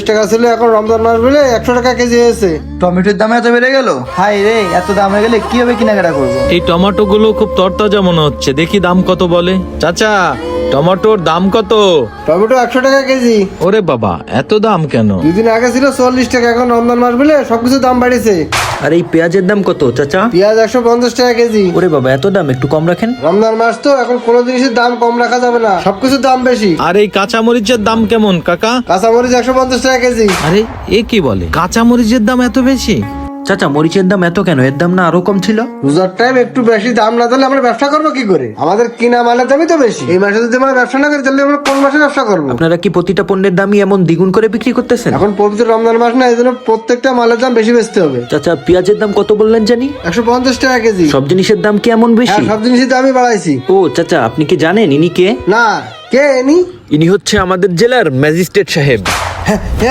টাকা ছিল, এখন রমজান মাস বলে 100 টাকা কেজি হয়েছে। টমেটোর দাম এত বেড়ে গেল? হাই রে, এত দাম হয়ে গেলে কিভাবে কেনাকাটা করবো? এই টমেটো গুলো খুব তরতাজা মনে হচ্ছে, দেখি দাম কত বলে। চাচা, টমেটোর দাম কত? টমেটো 100 টাকা কেজি। ওরে বাবা, এত দাম কেন? 2 দিন আগে ছিল 40 টাকা, এখন রমজান মাস বলে সবকিছু দাম বাড়িছে। আর এই পেঁয়াজের দাম কত চাচা? পেঁয়াজ 150 টাকা কেজি। ওরে বাবা, এত দাম, একটু কম রাখেন। রমজান মাস তো, এখন কোনো জিনিসের দাম কম রাখা যাবে না, সবকিছুর দাম বেশি। আর এই কাঁচামরিচের দাম কেমন কাকা? কাঁচামরিচ 150 টাকা কেজি। আরে এ কি বলে, কাঁচামরিচের দাম এত বেশি? চাচা, মরিচের দাম এত কেন? এর দাম না আরো কম ছিল? রোজার টাইম একটু বেশি দাম না দিলে আমরা ব্যবসা করবো কি করে? আমাদের কিনা মালের দামই তো বেশি। এই মাসে যদি আমরা ব্যবসা না করি তাহলে আমরা কোন মাসে ব্যবসা করবো? আপনারা কি প্রতিটা পণ্যের দামই এমন দ্বিগুণ করে বিক্রি করতেছেন? এখন পবিত্র রমজান মাস না, এই জন্য প্রত্যেকটা মালের দাম বেশি বেচতে হবে। চাচা, পেঁয়াজের দাম কত বললেন জানি? 150 টাকা কেজি। সব জিনিসের দাম কি এমন বেশি? হ্যাঁ, সব জিনিসের দামই বাড়াইছি। ও চাচা, আপনি কি জানেন ইনি কে? না, কে এনি? ইনি হচ্ছে আমাদের জেলার ম্যাজিস্ট্রেট সাহেব।